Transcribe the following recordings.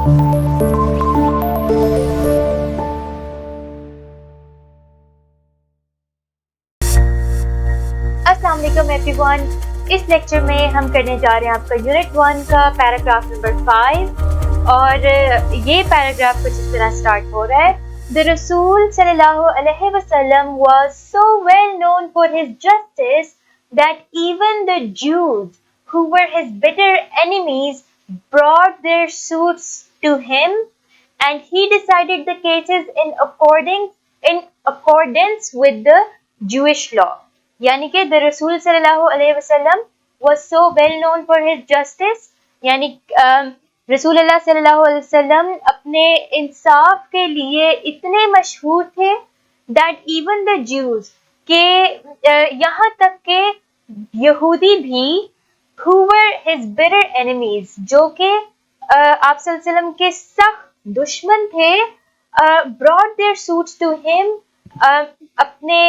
السلام علیکم every one. اس lecture میں ہم کرنے جا رہے ہیں آپ کا یونٹ 1 کا پیراگراف نمبر 5 اور یہ پیراگراف کچھ اس طرح سٹارٹ ہو رہا ہے. The Rasul صلی اللہ علیہ وسلم was so well known for his justice that even the Jews who were his bitter enemies brought their suits to him and he decided the cases in accordance with the Jewish law. یعنی کہ the رسول صلی اللہ علیہ وسلم was so well known for his justice, یعنی رسول اللہ صلی اللہ علیہ وسلم اپنے انصاف کے لیے اتنے مشہور تھے that even the Jews کہ یہاں تک کہ یہودی بھی who were his bitter enemies جو کہ آپ صلی اللہ علیہ وسلم کے سخت دشمن تھے brought their suits to him اپنے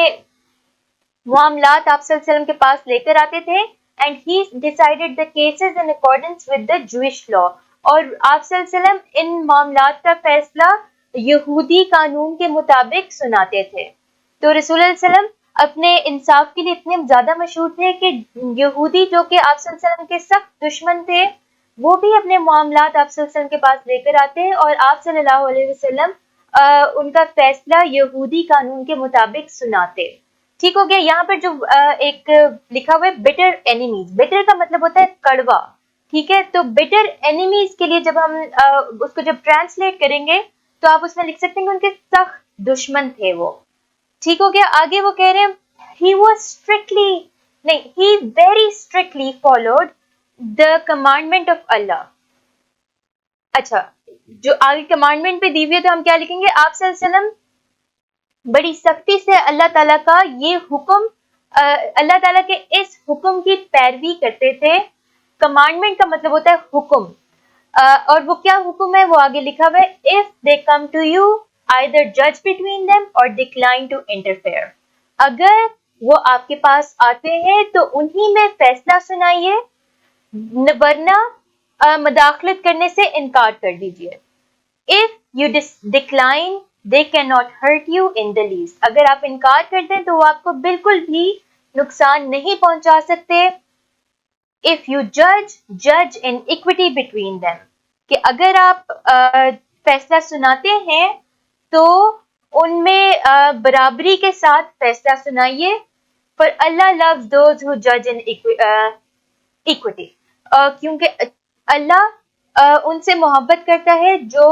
معاملات آپ صلی اللہ علیہ وسلم کے پاس لے کر آتے تھے and he decided the cases in accordance with the Jewish law. اور آپ صلی اللہ علیہ وسلم ان معاملات کا فیصلہ یہودی قانون کے مطابق سناتے تھے. تو رسول اللہ علیہ وسلم اپنے انصاف کے لیے اتنے زیادہ مشہور تھے کہ یہودی جو کہ آپ صلی اللہ علیہ وسلم کے سخت دشمن تھے وہ بھی اپنے معاملات آپ صلی اللہ علیہ وسلم کے پاس لے کر آتے اور آپ صلی اللہ علیہ وسلم ان کا فیصلہ یہودی قانون کے مطابق سناتے. ٹھیک ہو گیا. یہاں پر جو ایک لکھا ہوا ہے bitter enemies, bitter کا مطلب ہوتا ہے کڑوا. ٹھیک ہے, تو bitter enemies کے لیے جب ہم اس کو جب ٹرانسلیٹ کریں گے تو آپ اس میں لکھ سکتے ہیں کہ ان کے سخت دشمن تھے وہ. ٹھیک ہو گیا. آگے وہ کہہ رہے ہیں he very strictly followed the commandment of Allah. اچھا, جو آگے کمانڈمنٹ پہ دی ہوئی ہے تو ہم کیا لکھیں گے, آپ صلی اللہ علیہ وسلم بڑی سختی سے اللہ تعالیٰ کا یہ حکم اللہ تعالیٰ کے اس حکم کی پیروی کرتے تھے. کمانڈمنٹ کا مطلب ہوتا ہے حکم, اور وہ کیا حکم ہے وہ آگے لکھا ہوا ہے if they come to you either judge between them or decline to interfere. اگر وہ آپ کے پاس آتے ہیں تو انہی میں فیصلہ سنائیے ورنہ مداخلت کرنے سے انکار کر دیجیے. if you decline they cannot hurt you in the least. اگر آپ انکار کرتے ہیں تو وہ آپ کو بالکل بھی نقصان نہیں پہنچا سکتے. if you judge in equity between them. کہ اگر آپ فیصلہ سناتے ہیں تو ان میں برابری کے ساتھ فیصلہ سنائیے. for Allah loves those who judge in equity. کیونکہ اللہ ان سے محبت کرتا ہے جو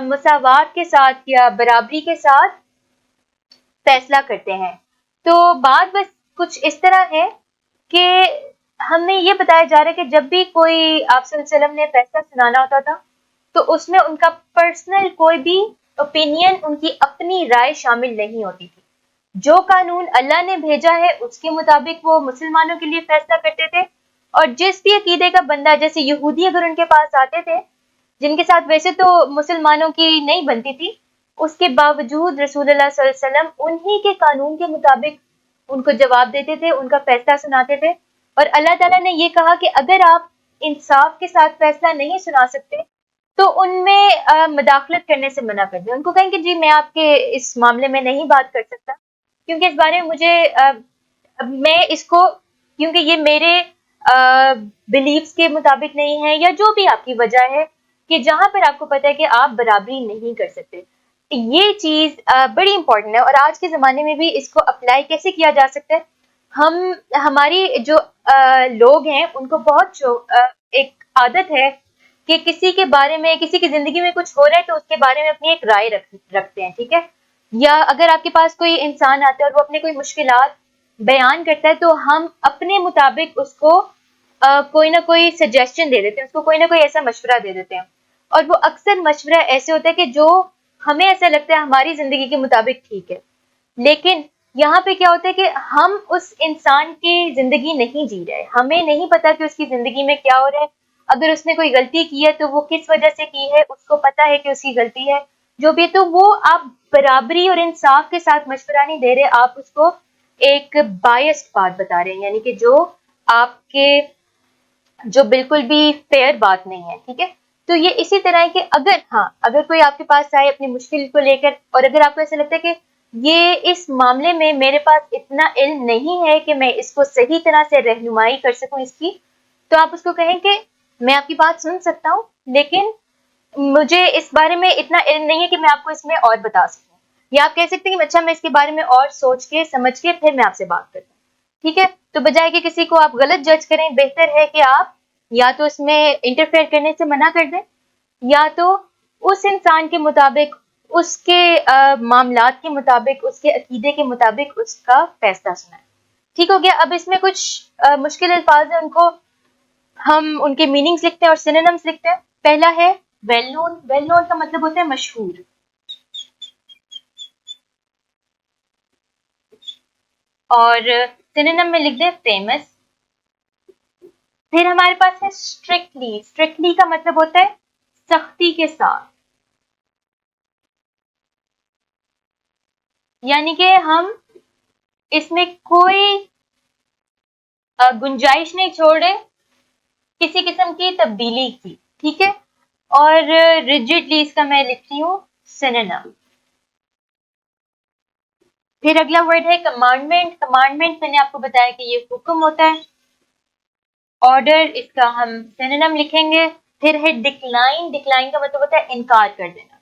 مساوات کے ساتھ یا برابری کے ساتھ فیصلہ کرتے ہیں. تو بات بس کچھ اس طرح ہے کہ ہمیں یہ بتایا جا رہا ہے کہ جب بھی کوئی آپ صلی اللہ علیہ وسلم نے فیصلہ سنانا ہوتا تھا تو اس میں ان کا پرسنل کوئی بھی اوپینین, ان کی اپنی رائے شامل نہیں ہوتی تھی. جو قانون اللہ نے بھیجا ہے اس کے مطابق وہ مسلمانوں کے لیے فیصلہ کرتے تھے. اور جس بھی عقیدے کا بندہ, جیسے یہودی اگر ان کے پاس آتے تھے جن کے ساتھ ویسے تو مسلمانوں کی نہیں بنتی تھی, اس کے باوجود رسول اللہ صلی اللہ علیہ وسلم انہی کے قانون کے مطابق ان کو جواب دیتے تھے, ان کا فیصلہ سناتے تھے. اور اللہ تعالیٰ نے یہ کہا کہ اگر آپ انصاف کے ساتھ فیصلہ نہیں سنا سکتے تو ان میں مداخلت کرنے سے منع کر دیں. ان کو کہیں کہ جی میں آپ کے اس معاملے میں نہیں بات کر سکتا کیونکہ اس بارے میں مجھے میں اس کو کیونکہ یہ میرے بلیفز کے مطابق نہیں ہے, یا جو بھی آپ کی وجہ ہے کہ جہاں پر آپ کو پتہ ہے کہ آپ برابری نہیں کر سکتے. یہ چیز بڑی امپورٹنٹ ہے. اور آج کے زمانے میں بھی اس کو اپلائی کیسے کیا جا سکتا ہے, ہماری جو لوگ ہیں ان کو بہت ایک عادت ہے کہ کسی کے بارے میں, کسی کی زندگی میں کچھ ہو رہا ہے تو اس کے بارے میں اپنی ایک رائے رکھتے ہیں. ٹھیک ہے, یا اگر آپ کے پاس کوئی انسان آتا ہے اور وہ اپنے کوئی مشکلات بیان کرتا ہے تو ہم اپنے مطابق اس کو کوئی نہ کوئی سجیشن دے دیتے ہیں, اس کو کوئی نہ کوئی ایسا مشورہ دے دیتے ہیں. اور وہ اکثر مشورہ ایسے ہوتا ہے کہ جو ہمیں ایسا لگتا ہے ہماری زندگی کے مطابق ٹھیک ہے, لیکن یہاں پہ کیا ہوتا ہے کہ ہم اس انسان کی زندگی نہیں جی رہے, ہمیں نہیں پتا کہ اس کی زندگی میں کیا ہو رہا ہے. اگر اس نے کوئی غلطی کی ہے تو وہ کس وجہ سے کی ہے, اس کو پتا ہے کہ اس کی غلطی ہے جو بھی, تو وہ آپ برابری اور انصاف کے ساتھ مشورہ نہیں دے رہے, آپ اس کو ایک بائسڈ بات بتا رہے ہیں, یعنی کہ جو آپ کے جو بالکل بھی فیئر بات نہیں ہے. ٹھیک ہے, تو یہ اسی طرح ہے کہ اگر کوئی آپ کے پاس آئے اپنی مشکل کو لے کر، اور اگر آپ کو ایسا لگتا ہے کہ یہ اس معاملے میں میرے پاس اتنا علم نہیں ہے کہ میں اس کو صحیح طرح سے رہنمائی کر سکوں اس کی، تو آپ اس کو کہیں کہ میں آپ کی بات سن سکتا ہوں، لیکن مجھے اس بارے میں اتنا علم نہیں ہے کہ میں آپ کو اس میں اور بتا سکوں. یا آپ کہہ سکتے ہیں کہ اچھا میں اس کے بارے میں اور سوچ کے سمجھ کے پھر میں آپ سے بات کرتا ہوں. ٹھیک ہے؟ تو بجائے کہ کسی کو آپ غلط جج کریں، بہتر ہے کہ آپ یا تو اس میں انٹرفیئر کرنے سے منع کر دیں، یا تو اس انسان کے مطابق، اس کے معاملات کے مطابق، اس کے عقیدے کے مطابق اس کا فیصلہ سنائیں. ٹھیک ہو گیا؟ اب اس میں کچھ مشکل الفاظ ہیں، ان کو ہم ان کے میننگز لکھتے ہیں اور سینونیمز لکھتے ہیں. پہلا ہے ویل نون. ویل نون کا مطلب ہوتا ہے مشہور. اور سینونیم میں لکھ دیں فیمس. پھر ہمارے پاس ہے اسٹرکٹلی. اسٹرکٹلی کا مطلب ہوتا ہے سختی کے ساتھ، یعنی کہ ہم اس میں کوئی گنجائش نہیں چھوڑ رہے کسی قسم کی تبدیلی کی. ٹھیک ہے؟ اور ریجڈلی اس کا میں لکھتی ہوں سینونیم. پھر اگلا ورڈ ہے کمانڈمنٹ. کمانڈمنٹ میں نے آپ کو بتایا کہ یہ حکم ہوتا ہے. آرڈر، اس کا ہم سینونیم لکھیں گے. پھر ہے ڈکلائن. ڈکلائن کا مطلب ہوتا ہے انکار کر دینا.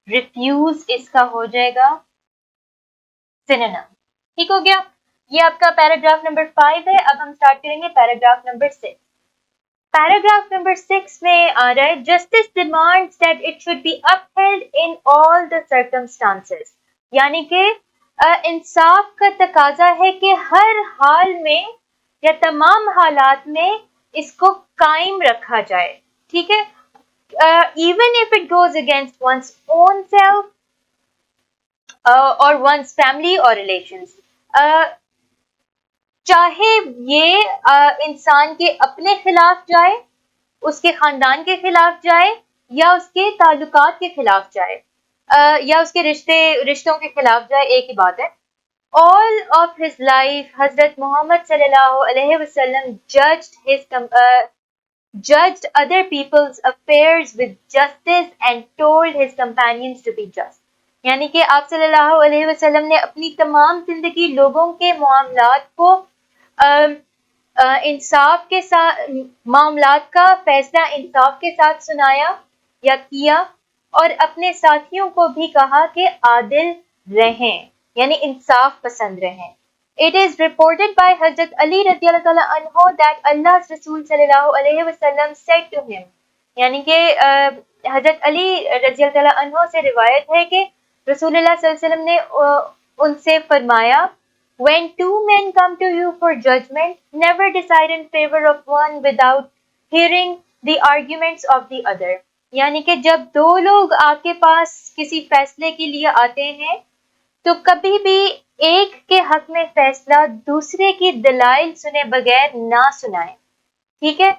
ریفیوز اس کا ہو جائے گا سینونیم. ٹھیک ہو گیا؟ یہ آپ کا پیراگراف نمبر 5 ہے. اب ہم سٹارٹ کریں گے پیراگراف نمبر 6. پیراگراف نمبر 6 میں آ رہا ہے justice demands that it should be upheld in all the circumstances. یعنی کہ انصاف کا تقاضا ہے کہ ہر حال میں یا تمام حالات میں اس کو قائم رکھا جائے. ٹھیک ہے؟ Even if it goes against one's own self اور ونس فیملی اور ریلیشنز. چاہے یہ انسان کے اپنے خلاف جائے، اس کے خاندان کے خلاف جائے، یا اس کے تعلقات کے خلاف جائے، یا اس کے رشتوں کے خلاف جائے، ایک ہی بات ہے. All of his life, حضرت محمد صلی اللہ علیہ وسلم judged other people's affairs with justice and told his companions to be just. یعنی کہ آپ صلی اللہ علیہ وسلم نے اپنی تمام زندگی لوگوں کے معاملات کو انصاف کے ساتھ، معاملات کا فیصلہ انصاف کے ساتھ سنایا یا کیا، اور اپنے ساتھیوں کو بھی کہا کہ عادل رہیں، یعنی انصاف پسند رہیں. It is reported by Hazrat Ali رضی اللہ تعالیٰ عنہ that Allah's Rasul صلی اللہ علیہ وسلم said to him. یعنی کہ حضرت علی رضی اللہ تعالیٰ عنہ سے روایت ہے کہ رسول اللہ صلی اللہ علیہ وسلم نے ان سے فرمایا When two men come to you for judgment, never decide in favor of one without hearing the arguments of the other. یعنی کہ جب دو لوگ آپ کے پاس کسی فیصلے کے لیے آتے ہیں تو کبھی بھی ایک کے حق میں فیصلہ دوسرے کی دلائل سنے بغیر نہ سنائیں. ٹھیک ہے؟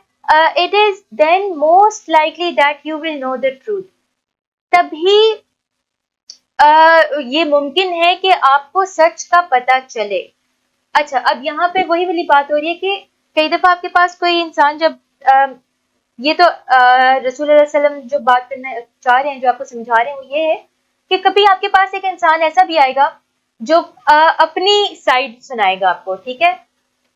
It is then most likely that you will know the truth. تبھی یہ ممکن ہے کہ آپ کو سچ کا پتہ چلے. اچھا، اب یہاں پہ وہی والی بات ہو رہی ہے کہ کئی دفعہ آپ کے پاس کوئی انسان جب یہ تو رسول اللہ علیہ وسلم جو بات کرنا چاہ رہے ہیں، جو آپ کو سمجھا رہے ہیں، وہ یہ ہے کہ کبھی آپ کے پاس ایک انسان ایسا بھی آئے گا جو اپنی سائڈ سنائے گا آپ کو. ٹھیک ہے؟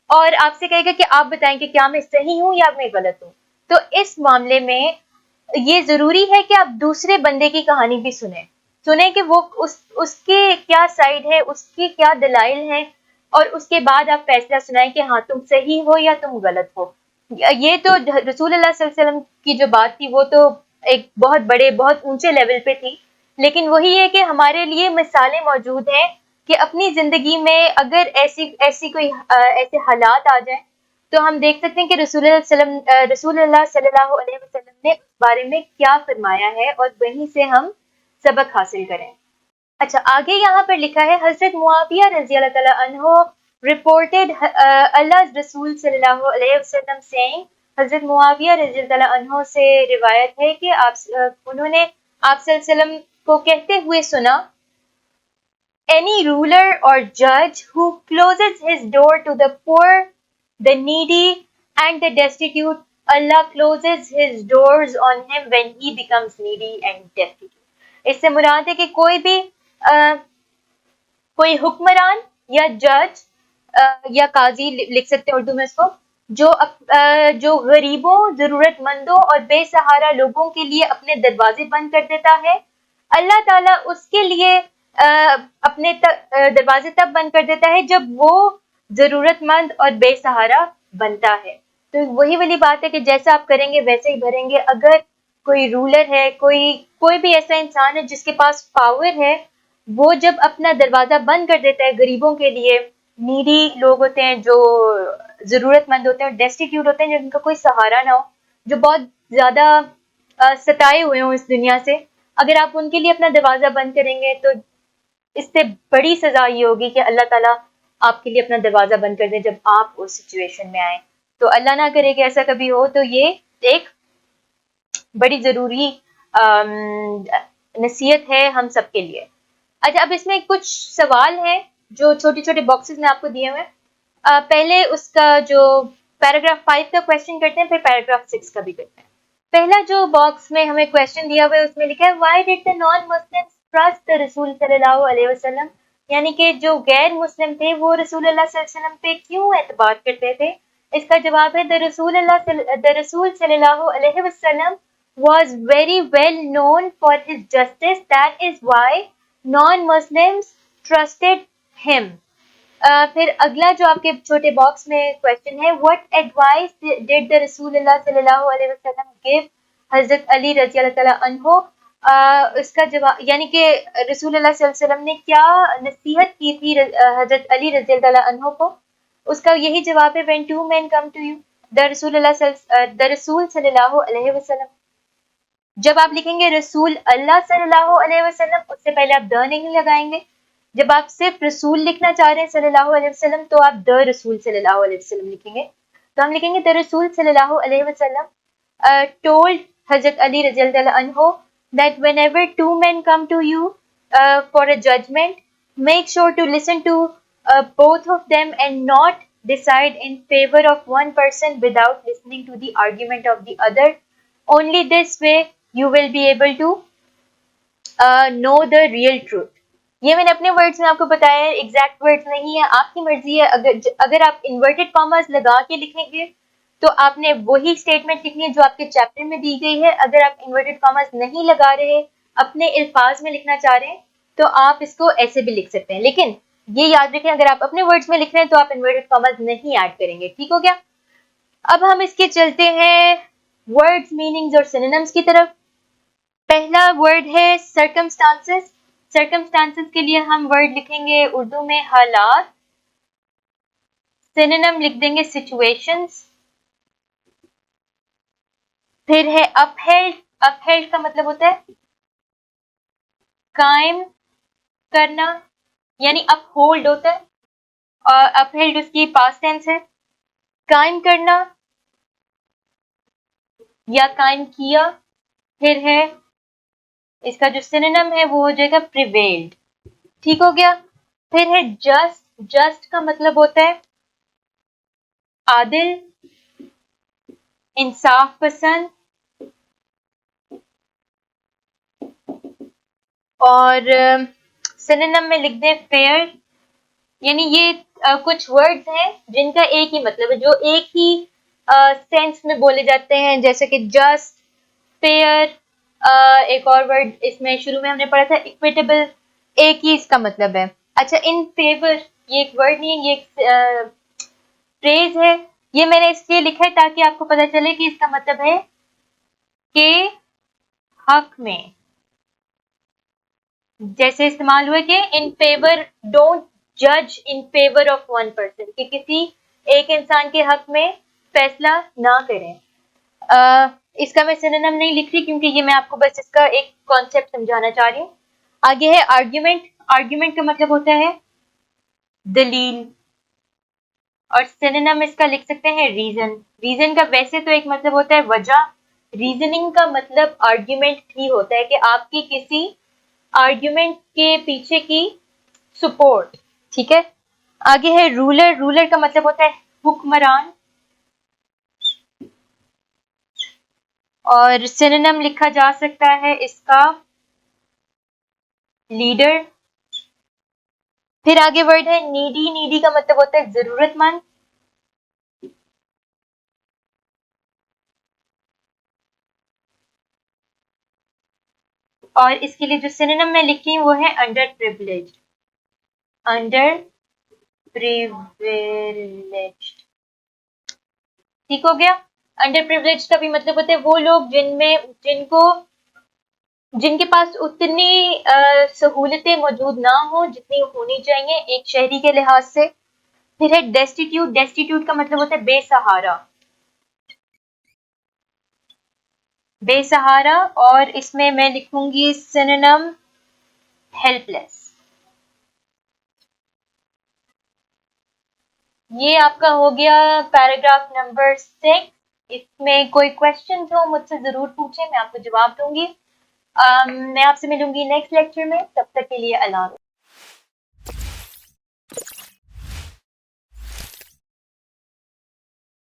اور آپ سے کہے گا کہ آپ بتائیں کہ کیا میں صحیح ہوں یا میں غلط ہوں. تو اس معاملے میں یہ ضروری ہے کہ آپ دوسرے بندے کی کہانی بھی سنیں کہ وہ اس کے کیا سائڈ ہے، اس کی کیا دلائل ہیں، اور اس کے بعد آپ فیصلہ سنائیں کہ ہاں تم صحیح ہو یا تم غلط ہو. یہ تو رسول اللہ صلی اللہ علیہ وسلم کی جو بات تھی وہ تو ایک بہت بڑے، بہت اونچے لیول پہ تھی، لیکن وہی ہے کہ ہمارے لیے مثالیں موجود ہیں کہ اپنی زندگی میں اگر ایسے حالات آ جائیں تو ہم دیکھ سکتے ہیں کہ رسول اللہ صلی اللہ علیہ وسلم نے اس بارے میں کیا فرمایا ہے، اور وہیں سے ہم سبق حاصل کریں. اچھا، آگے یہاں پر لکھا ہے حضرت معاویہ رضی اللہ تعالیٰ عنہ reported Allah's رسول صلی اللہ علیہ وسلم saying. حضرت معاویہ رضی اللہ تعالیٰ عنہ سے روایت ہے کہ انہوں نے آپ صلی اللہ علیہ وسلم کو کہتے ہوئے سنا Any ruler or judge who closes his door to the poor, the needy and the destitute Allah closes his doors on him when he becomes needy and destitute. اس سے مراد ہے کہ کوئی بھی کوئی حکمران یا جج یا قاضی لکھ سکتے ہیں اردو میں اس کو، جو غریبوں، ضرورت مندوں اور بے سہارا لوگوں کے لیے اپنے دروازے بند کر دیتا ہے، اللہ تعالیٰ اس کے لیے اپنے دروازے تب بند کر دیتا ہے جب وہ ضرورت مند اور بے سہارا بنتا ہے. تو وہی والی بات ہے کہ جیسا آپ کریں گے ویسے ہی بھریں گے. اگر کوئی رولر ہے، کوئی بھی ایسا انسان ہے جس کے پاس پاور ہے، وہ جب اپنا دروازہ بند کر دیتا ہے غریبوں کے لیے، نیڈی لوگ ہوتے ہیں جو ضرورت مند ہوتے ہیں اور ڈیسٹیٹیوٹ ہوتے ہیں جن کا کوئی سہارا نہ ہو، جو بہت زیادہ ستائے ہوئے ہوں اس دنیا سے، اگر آپ ان کے لیے اپنا دروازہ بند کریں گے تو اس سے بڑی سزا یہ ہوگی کہ اللہ تعالیٰ آپ کے لیے اپنا دروازہ بند کر دیں جب آپ اس سچویشن میں آئیں. تو اللہ نہ کرے کہ ایسا کبھی ہو. تو یہ ایک بڑی ضروری نصیحت ہے ہم سب کے لیے. اچھا، اب اس میں کچھ سوال ہیں جو چھوٹے چھوٹے باکسز میں آپ کو دیے ہوئے ہیں. پہلے اس کا جو پیراگراف 5 کا کویشچن کرتے ہیں، پھر پیراگراف 6 کا بھی کرتے ہیں. پہلا جو باکس میں ہمیں کویشچن دیا ہوا ہے اس میں لکھا ہے why did the non Muslims trust the رسول صلی اللہ علیہ وسلم، یعنی کہ جو غیر مسلم تھے وہ رسول اللہ صلی اللہ علیہ وسلم پہ کیوں اعتبار کرتے تھے. اس کا جواب ہے دا رسول صلی اللہ علیہ وسلم was very well known for his justice, that is why non-Muslims trusted him. پھر اگلا جو آپ کے چھوٹے باکس میں کویشچن ہے what advice did the رسول اللہ صلی اللہ علیہ وسلم give حضرت علی رضی اللہ تعالیٰ عنہ. اس کا جواب یعنی کہ رسول اللہ صلی اللہ علیہ وسلم نے کیا نصیحت کی تھی حضرت علی رضی اللہ تعالیٰ عنہ کو. اس کا یہی جواب ہے when two men come to you, the رسول صلی اللہ علیہ وسلم. جب آپ لکھیں گے رسول اللہ صلی اللہ علیہ وسلم، اس سے پہلے آپ دا نہیں لگائیں گے. جب آپ صرف رسول لکھنا چاہ رہے ہیں صلی اللہ علیہ وسلم تو آپ دا رسول صلی اللہ علیہ وسلم لکھیں گے. تو ہم لکھیں گے دا رسول صلی اللہ علیہ وسلم told حضرت علی رضی اللہ عنہ that whenever two men come to you for a judgment, make sure to listen to both of them and not decide in favor of one person without listening to the argument of the other. Only this way you will be able to know the real truth. یہ میں نے اپنے words میں آپ کو بتایا ہے، exact words نہیں ہے، آپ کی مرضی ہے. اگر آپ انورٹڈ کاماز لگا کے لکھیں گے تو آپ نے وہی اسٹیٹمنٹ لکھنی ہے جو آپ کے چیپٹر میں دی گئی ہے. اگر آپ انورٹڈ کاماز نہیں لگا رہے، اپنے الفاظ میں لکھنا چاہ رہے ہیں تو آپ اس کو ایسے بھی لکھ سکتے ہیں. لیکن یہ یاد رکھیں اگر آپ اپنے ورڈز میں لکھ رہے ہیں تو آپ انورٹڈ کاماز نہیں ایڈ کریں گے. ٹھیک ہو گیا؟ اب ہم اس کے چلتے ہیں ورڈز، میننگز اور سینونیمز کی طرف. پہلا ورڈ ہے سرکمسٹانسز. سرکمسٹانسز کے لیے ہم ورڈ لکھیں گے اردو میں حالات، سینونیم لکھ دیں گے سچویشنز. پھر ہے اپہیلڈ. اپہیلڈ کا مطلب ہوتا ہے قائم کرنا، یعنی اپ ہولڈ ہوتا ہے اور اپہیلڈ اس کی پاسٹ ٹینس ہے. قائم کرنا یا قائم کیا. پھر ہے اس کا جو سینونیم ہے وہ ہو جائے گا پریویلڈ. ٹھیک ہو گیا؟ پھر ہے جسٹ. جسٹ کا مطلب ہوتا ہے عادل، انصاف پسند. اور سینونیم میں لکھ دیں فیئر. یعنی یہ کچھ ورڈز ہیں جن کا ایک ہی مطلب ہے، جو ایک ہی سینس میں بولے جاتے ہیں، جیسے کہ جسٹ، فیئر. ایک اور ورڈ اس میں شروع میں ہم نے پڑھا تھا اکویٹیبل، ایک ہی اس کا مطلب ہے. اچھا، ان فیور یہ ایک ورڈ نہیں ہے، یہ ایک فریز ہے. یہ میں نے اس لیے لکھا ہے تاکہ آپ کو پتہ چلے کہ اس کا مطلب ہے کہ حق میں. جیسے استعمال ہوئے کہ ان فیور، ڈونٹ جج in favour of one person, کہ کسی ایک انسان کے حق میں فیصلہ نہ کریں. اس کا میں سینونیم نہیں لکھ رہی کیونکہ یہ میں آپ کو بس اس کا ایک کانسیپٹ سمجھانا چاہ رہی ہوں. آگے ہے آرگیومنٹ. آرگیومنٹ کا مطلب ہوتا ہے دلیل، اور سینونیم اس کا لکھ سکتے ہیں ریزن. ریزن کا ویسے تو ایک مطلب ہوتا ہے وجہ، ریزننگ کا مطلب آرگیومنٹ ہی ہوتا ہے کہ آپ کی کسی آرگیومنٹ کے پیچھے کی سپورٹ. ٹھیک ہے؟ آگے ہے رولر. رولر کا مطلب ہوتا ہے حکمران. اور سینونیم لکھا جا سکتا ہے اس کا لیڈر. پھر آگے ورڈ ہے نیڈی. نیڈی کا مطلب ہوتا ہے ضرورت مند. اور اس کے لیے جو سینونیم میں لکھی وہ ہے انڈر پریویلیجڈ. Under privileged. ٹھیک ہو گیا. انڈر پریویلیجڈ کا بھی مطلب ہوتا ہے وہ لوگ جن کے پاس اتنی سہولتیں موجود نہ ہوں جتنی ہونی چاہیے ایک شہری کے لحاظ سے. پھر ہے ڈیسٹیٹیوٹ. ڈیسٹیٹیوٹ کا مطلب ہوتا ہے بے سہارا. بے سہارا. اور اس میں لکھوں گی سینونیم ہیلپ لیس. یہ آپ کا ہو گیا پیراگراف نمبر 6. اس میں کوئی کوشچنز ہو مجھ سے ضرور پوچھیں, میں آپ کو جواب دوں گی. میں آپ سے ملوں گی نیکسٹ لیکچر میں. تب تک کے لیے اللہ حافظ.